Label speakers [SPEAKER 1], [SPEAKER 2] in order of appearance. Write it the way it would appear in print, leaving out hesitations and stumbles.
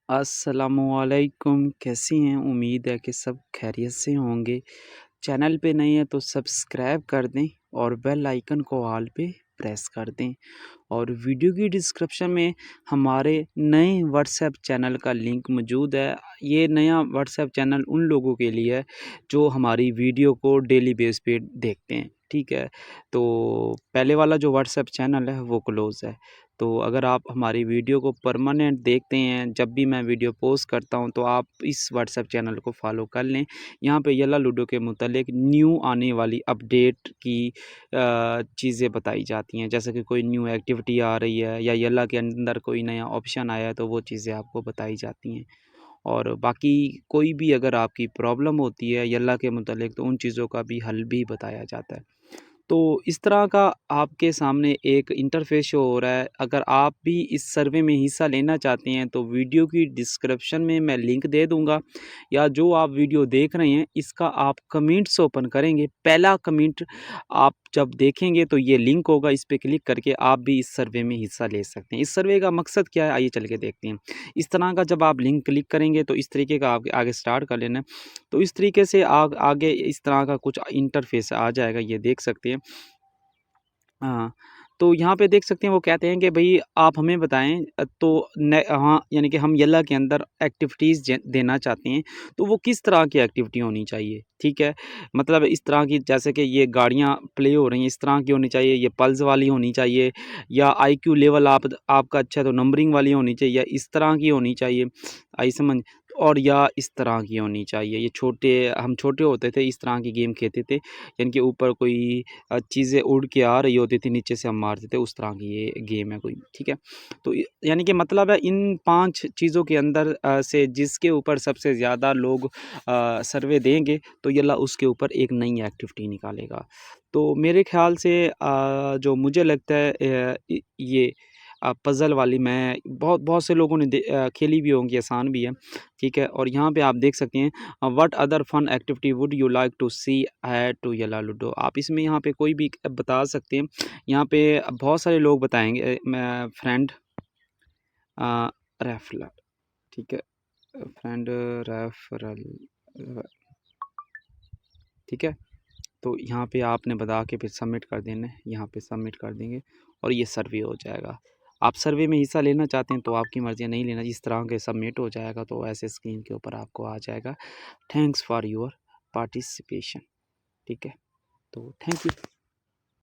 [SPEAKER 1] अस्सलामुअलैकुम, कैसी हैं? उम्मीद है कि सब खैरियत से होंगे। चैनल पे नए हैं तो सब्सक्राइब कर दें और बेल आइकन को ऑल पे प्रेस कर दें। और वीडियो की डिस्क्रिप्शन में हमारे नए व्हाट्सएप चैनल का लिंक मौजूद है। ये नया व्हाट्सएप चैनल उन लोगों के लिए है जो हमारी वीडियो को डेली बेस पे देखते हैं, ठीक है। तो पहले वाला जो व्हाट्सएप चैनल है वो क्लोज़ है। तो अगर आप हमारी वीडियो को परमानेंट देखते हैं, जब भी मैं वीडियो पोस्ट करता हूं तो आप इस व्हाट्सएप चैनल को फॉलो कर लें। यहाँ पे येला लूडो के मुतालिक न्यू आने वाली अपडेट की चीज़ें बताई जाती हैं, जैसे कि कोई न्यू एक्टिविटी आ रही है या येला के अंदर कोई नया ऑप्शन आया है तो वो चीज़ें आपको बताई जाती हैं। और बाकी कोई भी अगर आपकी प्रॉब्लम होती है येला के मुतालिक तो उन चीज़ों का भी हल भी बताया जाता है। तो इस तरह का आपके सामने एक इंटरफेस शो हो रहा है। अगर आप भी इस सर्वे में हिस्सा लेना चाहते हैं तो वीडियो की डिस्क्रिप्शन में मैं लिंक दे दूंगा, या जो आप वीडियो देख रहे हैं इसका आप कमेंट्स ओपन करेंगे, पहला कमेंट आप जब देखेंगे तो ये लिंक होगा, इस पे क्लिक करके आप भी इस सर्वे में हिस्सा ले सकते हैं। इस सर्वे का मकसद क्या है, आइए चल के देखते हैं। इस तरह का जब आप लिंक क्लिक करेंगे तो इस तरीके का आप आगे स्टार्ट कर लेना है। तो इस तरीके से आगे इस तरह का कुछ इंटरफेस आ जाएगा, ये देख सकते हैं। हाँ, तो यहाँ पे देख सकते हैं वो कहते हैं कि भई आप हमें बताएँ, तो हाँ, यानी कि हम येला के अंदर एक्टिविटीज़ देना चाहते हैं, तो वो किस तरह की एक्टिविटी होनी चाहिए, ठीक है? मतलब इस तरह की, जैसे कि ये गाड़ियाँ प्ले हो रही हैं, इस तरह की होनी चाहिए, ये पल्स वाली होनी चाहिए, या आईक्यू लेवल आपका अच्छा है तो नंबरिंग वाली होनी चाहिए, या इस तरह की होनी चाहिए, आई समझ? और या इस तरह की होनी चाहिए। ये हम छोटे होते थे इस तरह की गेम खेलते थे, यानी कि ऊपर कोई चीज़ें उड़ के आ रही होती थी, नीचे से हम मारते थे, उस तरह की ये गेम है कोई, ठीक है। तो यानी कि मतलब है इन 5 चीज़ों के अंदर से जिसके ऊपर सबसे ज़्यादा लोग सर्वे देंगे तो ये अल्लाह उसके ऊपर एक नई एक्टिविटी निकालेगा। तो मेरे ख़्याल से जो मुझे लगता है ये पज़ल वाली मैं बहुत बहुत से लोगों ने खेली भी होंगी, आसान भी है, ठीक है। और यहाँ पे आप देख सकते हैं what other fun activity would you like to see add to Yalla Ludo. आप इसमें यहाँ पे कोई भी बता सकते हैं। यहाँ पे बहुत सारे लोग बताएंगे, मैं फ्रेंड रेफरल, ठीक है, फ्रेंड रेफरल, ठीक है। तो यहाँ पे आपने बता के फिर सबमिट कर देना है, यहाँ पे सबमिट कर देंगे और ये सर्वे हो जाएगा। आप सर्वे में हिस्सा लेना चाहते हैं तो आपकी मर्ज़ी है, नहीं लेना इस तरह के सबमिट हो जाएगा तो ऐसे स्क्रीन के ऊपर आपको आ जाएगा, थैंक्स फॉर योर पार्टिसिपेशन, ठीक है। तो थैंक यू।